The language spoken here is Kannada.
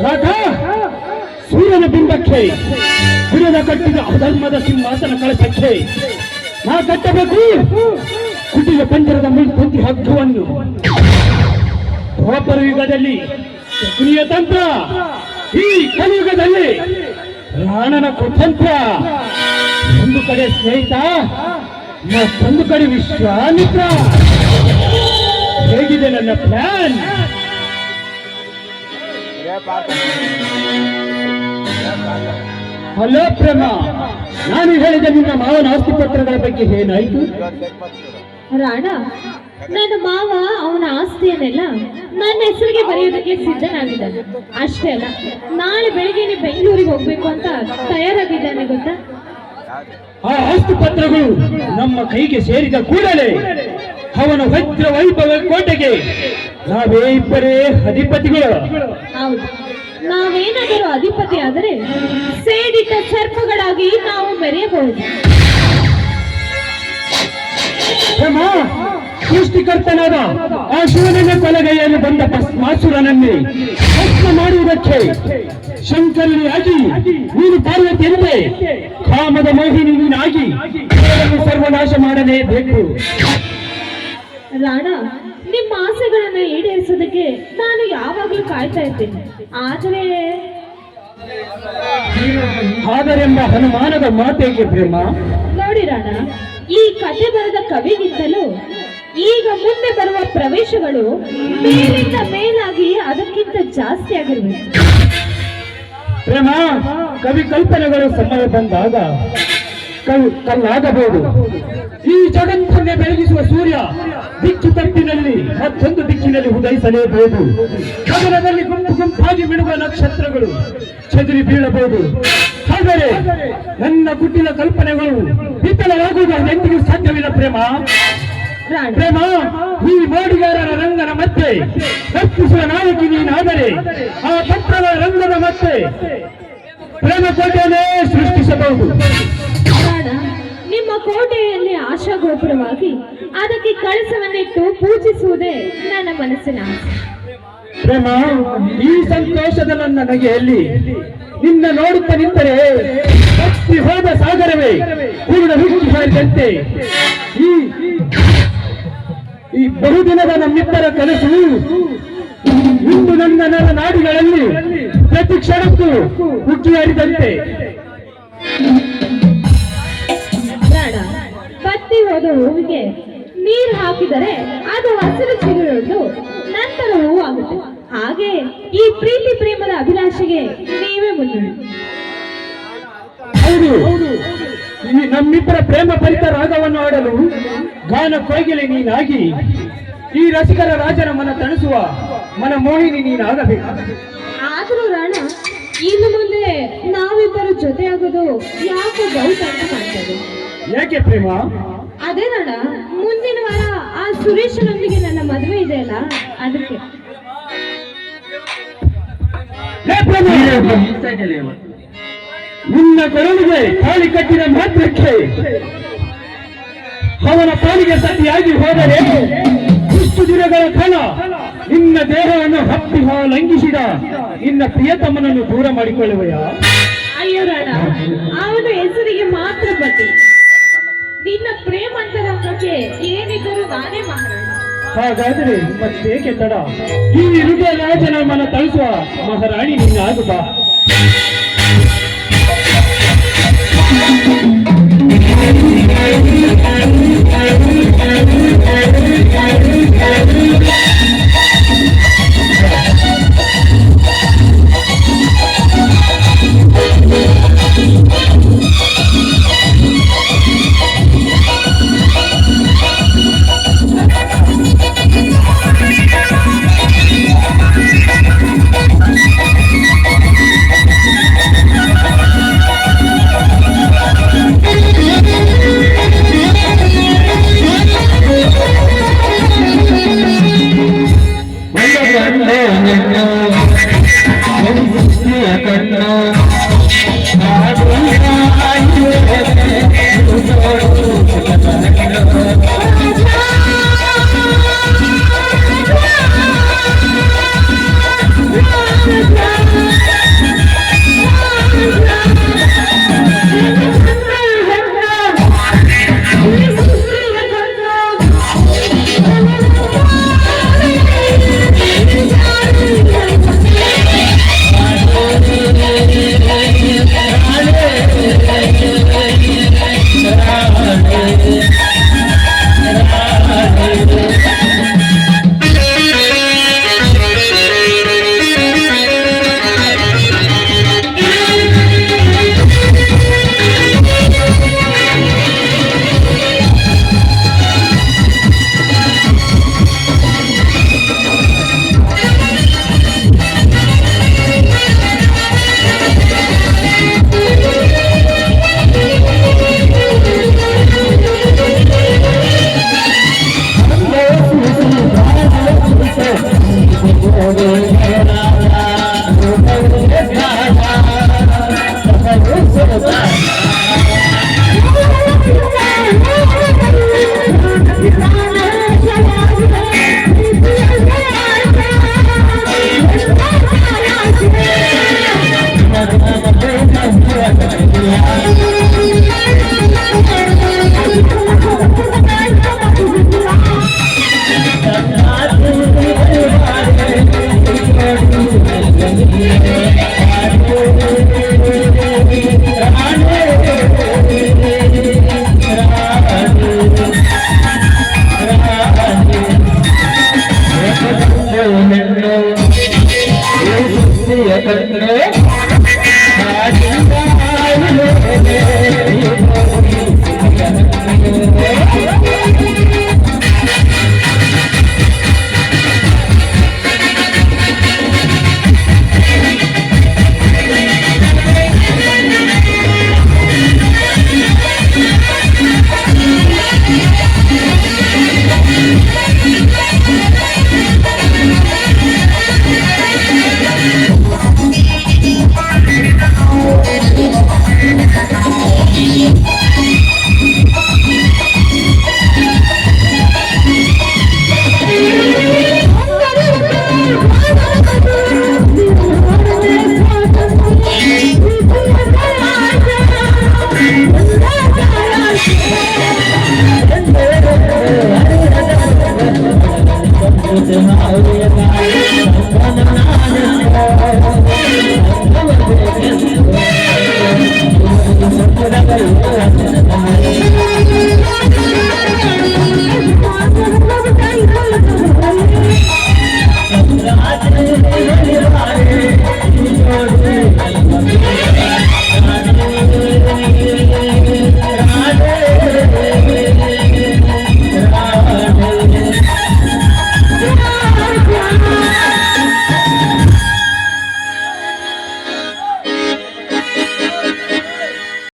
ರಾಧ ಸೂರ್ಯನ ಬಿಂಬಕ್ಕೆ ಗುಣದ ಕಟ್ಟಿದ ಅಧರ್ಮದ ಸಿಂಹಾಸನ ಕಳಸಕ್ಕೆ ನಾ ಕಟ್ಟಬೇಕು ಕುಟಿಲ ಪಂಜರದ ಮೇಲ್ಪಂಥಿ ಹಗ್ಗವನ್ನು. ದ್ವಾಪರ ಯುಗದಲ್ಲಿ ಶಕುನಿಯ ತಂತ್ರ, ಈ ಕಲಿಯುಗದಲ್ಲಿ ರಾಣನ ಕುತಂತ್ರ. ಒಂದು ಕಡೆ ಸ್ನೇಹಿತ, ಮತ್ತೊಂದು ಕಡೆ ವಿಶ್ವಾಮಿತ್ರ. ಹೇಗಿದೆ ನನ್ನ ಪ್ಲಾನ್? ಹಲೋ ಪ್ರೇಮ, ನಾನು ಹೇಳಿದ ನಿನ್ನ ಮಾವನ ಆಸ್ತಿ ಪತ್ರಗಳ ಬಗ್ಗೆ ಏನಾಯ್ತು? ರಾಣ, ನನ್ನ ಮಾವ ಅವನ ಆಸ್ತಿಯನ್ನೆಲ್ಲ ನನ್ನ ಹೆಸರಿಗೆ ಬರೆಯೋದಕ್ಕೆ ಸಿದ್ಧನಾಗಿದ್ದಾನೆ. ಅಷ್ಟೇ ಅಲ್ಲ, ನಾಳೆ ಬೆಳಿಗ್ಗೆ ಬೆಂಗಳೂರಿಗೆ ಹೋಗ್ಬೇಕು ಅಂತ ತಯಾರಾಗಿದ್ದಾನೆ ಗೊತ್ತಾ. ಆ ಆಸ್ತಿ ಪತ್ರಗಳು ನಮ್ಮ ಕೈಗೆ ಸೇರಿದ ಕೂಡಲೇ ಅವನ ವಜ್ರ ವೈಭವ ಕೋಟೆಗೆ ನಾವೇ ಇಬ್ಬರೇ ಅಧಿಪತಿಗಳು. ಹೌದು, ನಾವೇನಾದರೂ ಅಧಿಪತಿ ಆದರೆ ಸೇಡಿಟ್ಟ ಸರ್ಪಗಳಾಗಿ ನಾವು ಮೆರೆಯಬಹುದು. ಸೃಷ್ಟಿಕರ್ತನಾದ ಆ ಶಿವನನ್ನ ಕೊಲೆಗೈಯಲ್ಲಿ ಬಂದ ಭಸ್ಮಾಸುರನನ್ನೇ ಭಸ್ಮ ಮಾಡುವುದಕ್ಕೆ ಶಂಕರನಿಯಾಗಿ ನೀನು ಪಾರ್ವತಿಯಂತೆ ಕಾಮದ ಮೋಹಿನಿ ನೀನಾಗಿ ಸರ್ವನಾಶ ಮಾಡಲೇಬೇಕು. ರಾಣ, ನಿಮ್ಮ ಆಸೆಗಳನ್ನ ಈಡೇರಿಸೋದಕ್ಕೆ ನಾನು ಯಾವಾಗಲೂ ಕಾಯ್ತಾ ಇದ್ದೇನೆ. ಆದರೆಂಬ ಹನುಮಾನದ ಮಾತೇಕೆ ಪ್ರೇಮ? ನೋಡಿ ರಾಣ, ಈ ಕಥೆ ಬರೆದ ಕವಿಗಿಂತಲೂ ಈಗ ಮುಂದೆ ಬರುವ ಪ್ರವೇಶಗಳು ಮೇಲಿಂದ ಮೇಲಾಗಿ ಅದಕ್ಕಿಂತ ಜಾಸ್ತಿ ಆಗಿರ್ಬೇಕು. ಪ್ರೇಮ, ಕವಿ ಕಲ್ಪನೆಗಳು ಸಮಯ ಬಂದಾಗ ಕಲ್ಲಾಗಬಹುದು. ಈ ಜಗತ್ತನ್ನೇ ಬೆಳಗಿಸುವ ಸೂರ್ಯ ದಿಕ್ಕು ತಪ್ಪಿನಲ್ಲಿ ಮತ್ತೊಂದು ದಿಕ್ಕಿನಲ್ಲಿ ಉದಯಿಸಲೇಬಹುದು. ಗಗನದಲ್ಲಿ ಗುಂಪು ಗುಂಪಾಗಿ ಮಿಣುವ ನಕ್ಷತ್ರಗಳು ಚದುರಿ ಬೀಳಬಹುದು. ಆದರೆ ನನ್ನ ಕುಟಿಲ ಕಲ್ಪನೆಗಳು ವಿಫಲವಾಗುವುದು ಎಂದಿಗೂ ಸಾಧ್ಯವಿಲ್ಲ ಪ್ರೇಮ. ಪ್ರೇಮ, ಈ ಮೋಡಿಗಾರರ ರಂಗನ ಮತ್ತೆ ತಪ್ಪಿಸುವ ನಾಯಕಿ ನೀನಾದರೆ ಆ ಪತ್ರಗಳ ರಂಗದ ಮತ್ತೆ ಪ್ರೇಮ ಕೋಟೆಯನ್ನೇ ಸೃಷ್ಟಿಸಬಹುದು. ನಿಮ್ಮ ಕೋಟೆಯಲ್ಲಿ ಆಶಾಗೋಪುರವಾಗಿ ಅದಕ್ಕೆ ಕಳಸವನ್ನಿಟ್ಟು ಪೂಜಿಸುವುದೇ ನನ್ನ ಮನಸ್ಸಿನ ಆಸೆ. ಪ್ರೇಮ, ಈ ಸಂತೋಷದ ನನ್ನ ನಗೆಯಲ್ಲಿ ನಿನ್ನ ನೋಡುತ್ತಾ ನಿಂತರೆ ಭಕ್ತಿ ಹೋದ ಸಾಗರವೇ ಪೂರ್ಣ ಹುಚ್ಚಿ ಹಾರಿದಂತೆ ಈ ಬಹುದಿನದ ನಮ್ಮಿಬ್ಬರ ಕನಸು ಇಂದು ನನ್ನ ನಾಡಿಗಳಲ್ಲಿ ಪ್ರತಿ ಕ್ಷಣಕ್ಕೂ ಹುಚ್ಚಿ ಹಾರಿದಂತೆ. ಬತ್ತಿ ಹೋದ ಹೂವಿಗೆ ನೀರು ಹಾಕಿದರೆ ಅದು ಹಸಿರು ಚಿಗುರೊಂದು ನಂತರ ಹೂವು ಆಗುತ್ತೆ. ಹಾಗೆ ಈ ಪ್ರೀತಿ ಪ್ರೇಮದ ಅಭಿಲಾಷೆಗೆ ನೀವೇ ಮುನ್ನುಡಿ. ಹೌದು, ನಮ್ಮಿಬ್ಬರ ಪ್ರೇಮ ಭರಿತ ರಾಗವನ್ನು ಆಡಲು ಗಾನ ಕೋಗಿಲೆ ನೀನಾಗಿ ಈ ರಸಿಕರ ರಾಜನ ಮನ ತಣಿಸುವ ಮನ ಮೋಹಿನಿ ನೀನಾಗಬೇಕು. ಆದರೂ ರಾಣ, ಇನ್ನು ಮುಂದೆ ನಾವಿಬ್ಬರು ಜೊತೆಯಾಗೋದು ಯಾಕೋ ಡೌಟ್ ಅಂತ ಕಾಣ್ತದೆ. ಯಾಕೆ ಪ್ರೇಮ? ಅದೇ ರಾಣ, ಮುಂದಿನ ವಾರ ಆ ಸುರೇಶನೊಂದಿಗೆ ನನ್ನ ಮದುವೆ ಇದೆಯಲ್ಲ, ಅದಕ್ಕೆ. ನಿನ್ನ ಕೊರಳಿಗೆ ತಾಳಿ ಕಟ್ಟಿದ ಮಾತ್ರಕ್ಕೆ ಅವನ ಪಾಲಿಗೆ ಸತಿಯಾಗಿ ಹೋದರೆ ಇಷ್ಟು ದಿನಗಳ ಕಾಲ ನಿನ್ನ ದೇಹವನ್ನು ಹತ್ತಿ ಲಂಘಿಸಿದ ನಿನ್ನ ಪ್ರಿಯತಮ್ಮನನ್ನು ದೂರ ಮಾಡಿಕೊಳ್ಳುವೆಯಾ? ಅಯ್ಯೋ ರಾಣ, ಅವನ ಹೆಸರಿಗೆ ಮಾತ್ರ ಬದ್ದಿ. ನಿನ್ನ ಪ್ರೇಮಂತರ ಬಗ್ಗೆ ಏನಿದ್ದರೂ ನಾನೇ ಮಹಾರಾಣ. ಹಾಗಾದರೆ ಮತ್ತೇಕೆ ತಡ? ಈ ಹೃದಯ ರಾಜನ ಮನ ತಳಿಸುವ ಮಹಾರಾಣಿ ನಿನ್ನ ಆಗುತ್ತಾ? Yeah. ಪ್ರೀತಿಯ ಕಣ್ಣೆ